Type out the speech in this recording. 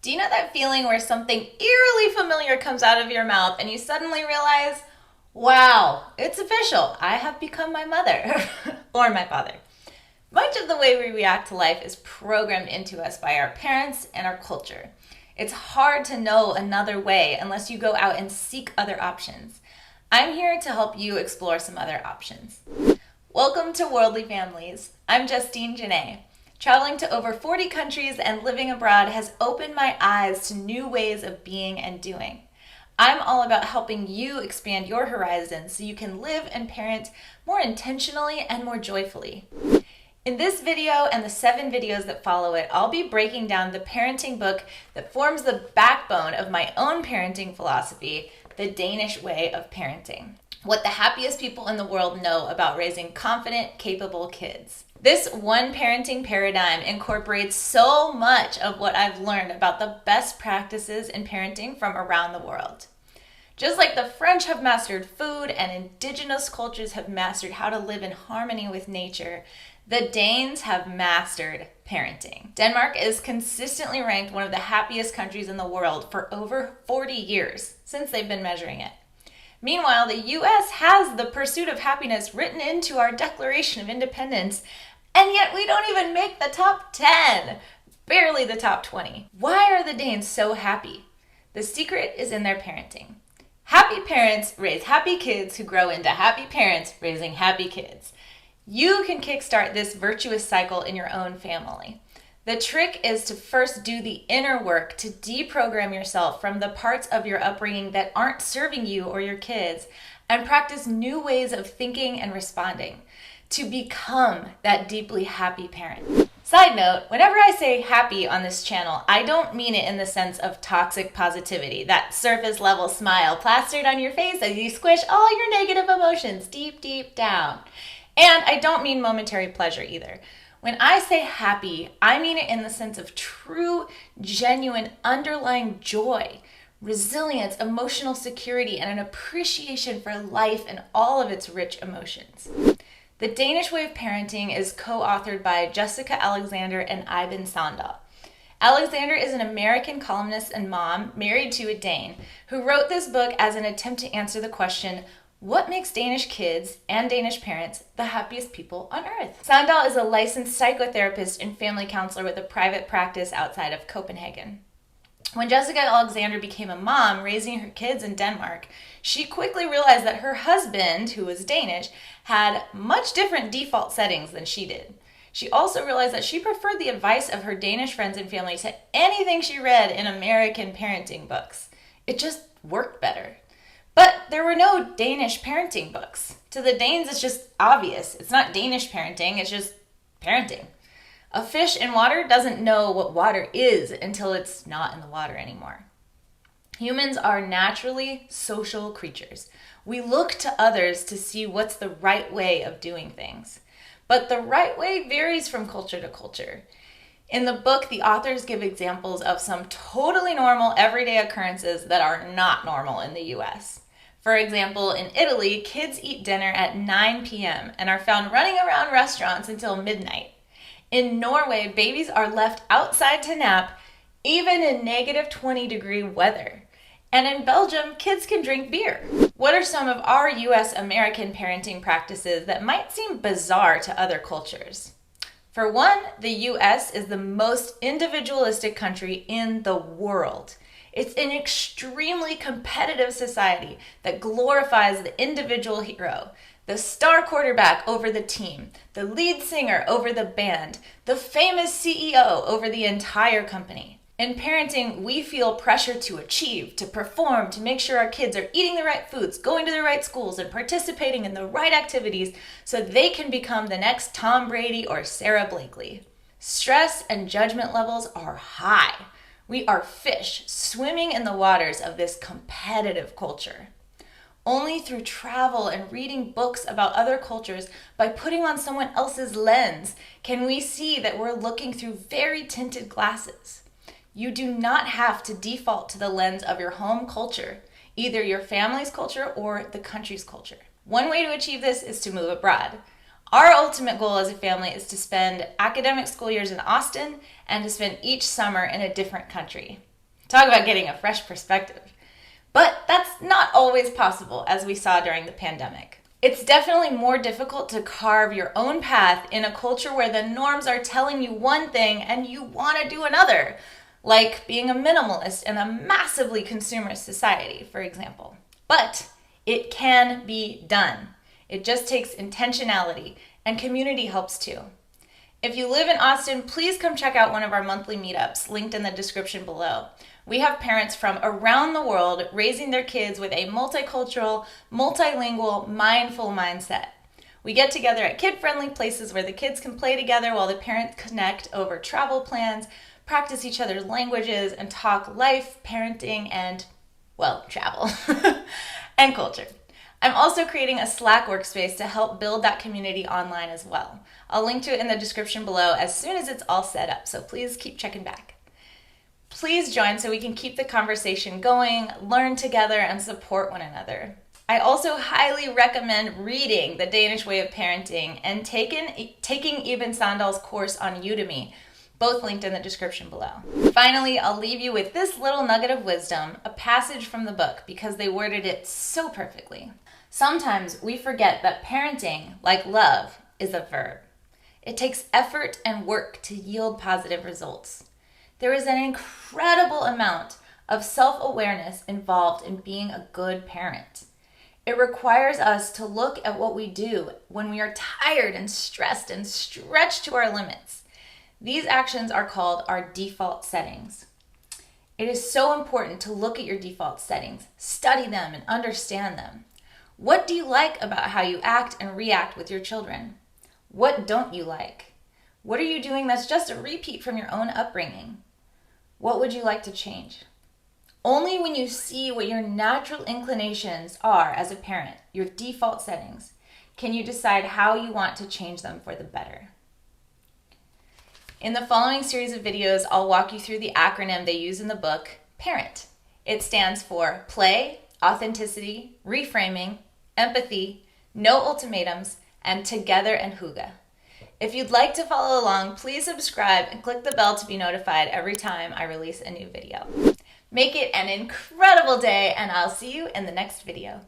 Do you know that feeling where something eerily familiar comes out of your mouth and you suddenly realize, wow, it's official, I have become my mother or my father? Much of the way we react to life is programmed into us by our parents and our culture. It's hard to know another way unless you go out and seek other options. I'm here to help you explore some other options. Welcome to Worldly Families. I'm Justine Janae. Traveling to over 40 countries and living abroad has opened my eyes to new ways of being and doing. I'm all about helping you expand your horizons so you can live and parent more intentionally and more joyfully. In this video and the 7 videos that follow it, I'll be breaking down the parenting book that forms the backbone of my own parenting philosophy, the Danish Way of Parenting. What the happiest people in the world know about raising confident, capable kids. This one parenting paradigm incorporates so much of what I've learned about the best practices in parenting from around the world. Just like the French have mastered food and indigenous cultures have mastered how to live in harmony with nature, the Danes have mastered parenting. Denmark is consistently ranked one of the happiest countries in the world for over 40 years since they've been measuring it. Meanwhile, the US has the pursuit of happiness written into our Declaration of Independence, and yet we don't even make the top 10, barely the top 20. Why are the Danes so happy? The secret is in their parenting. Happy parents raise happy kids who grow into happy parents raising happy kids. You can kickstart this virtuous cycle in your own family. The trick is to first do the inner work to deprogram yourself from the parts of your upbringing that aren't serving you or your kids and practice new ways of thinking and responding to become that deeply happy parent. Side note, whenever I say happy on this channel, I don't mean it in the sense of toxic positivity, that surface level smile plastered on your face as you squish all your negative emotions deep, deep down. And I don't mean momentary pleasure either. When I say happy, I mean it in the sense of true, genuine, underlying joy, resilience, emotional security, and an appreciation for life and all of its rich emotions. The Danish Way of Parenting is co-authored by Jessica Alexander and Ivan Sandal. Alexander is an American columnist and mom married to a Dane who wrote this book as an attempt to answer the question, what makes Danish kids and Danish parents the happiest people on earth? Sandal is a licensed psychotherapist and family counselor with a private practice outside of Copenhagen. When Jessica Alexander became a mom raising her kids in Denmark, she quickly realized that her husband, who was Danish, had much different default settings than she did. She also realized that she preferred the advice of her Danish friends and family to anything she read in American parenting books. It just worked better. But there were no Danish parenting books. To the Danes, it's just obvious. It's not Danish parenting, it's just parenting. A fish in water doesn't know what water is until it's not in the water anymore. Humans are naturally social creatures. We look to others to see what's the right way of doing things. But the right way varies from culture to culture. In the book, the authors give examples of some totally normal everyday occurrences that are not normal in the US. For example, in Italy, kids eat dinner at 9 p.m. and are found running around restaurants until midnight. In Norway, babies are left outside to nap, even in negative 20-degree weather. And in Belgium, kids can drink beer. What are some of our US American parenting practices that might seem bizarre to other cultures? For one, the US is the most individualistic country in the world. It's an extremely competitive society that glorifies the individual hero, the star quarterback over the team, the lead singer over the band, the famous CEO over the entire company. In parenting, we feel pressure to achieve, to perform, to make sure our kids are eating the right foods, going to the right schools, and participating in the right activities so they can become the next Tom Brady or Sarah Blakely. Stress and judgment levels are high. We are fish swimming in the waters of this competitive culture. Only through travel and reading books about other cultures, by putting on someone else's lens, can we see that we're looking through very tinted glasses. You do not have to default to the lens of your home culture, either your family's culture or the country's culture. One way to achieve this is to move abroad. Our ultimate goal as a family is to spend academic school years in Austin and to spend each summer in a different country. Talk about getting a fresh perspective. But that's not always possible, as we saw during the pandemic. It's definitely more difficult to carve your own path in a culture where the norms are telling you one thing and you want to do another, like being a minimalist in a massively consumerist society, for example. But it can be done. It just takes intentionality, and community helps too. If you live in Austin, please come check out one of our monthly meetups, linked in the description below. We have parents from around the world raising their kids with a multicultural, multilingual, mindful mindset. We get together at kid-friendly places where the kids can play together while the parents connect over travel plans, practice each other's languages, and talk life, parenting, and, well, travel, and culture. I'm also creating a Slack workspace to help build that community online as well. I'll link to it in the description below as soon as it's all set up, so please keep checking back. Please join so we can keep the conversation going, learn together, and support one another. I also highly recommend reading The Danish Way of Parenting and taking Eben Sandal's course on Udemy, both linked in the description below. Finally, I'll leave you with this little nugget of wisdom, a passage from the book, because they worded it so perfectly. Sometimes we forget that parenting, like love, is a verb. It takes effort and work to yield positive results. There is an incredible amount of self-awareness involved in being a good parent. It requires us to look at what we do when we are tired and stressed and stretched to our limits. These actions are called our default settings. It is so important to look at your default settings, study them, and understand them. What do you like about how you act and react with your children? What don't you like? What are you doing that's just a repeat from your own upbringing? What would you like to change? Only when you see what your natural inclinations are as a parent, your default settings, can you decide how you want to change them for the better. In the following series of videos, I'll walk you through the acronym they use in the book, PARENT. It stands for play, authenticity, reframing, empathy, no ultimatums, and together and hygge. If you'd like to follow along, please subscribe and click the bell to be notified every time I release a new video. Make it an incredible day, and I'll see you in the next video.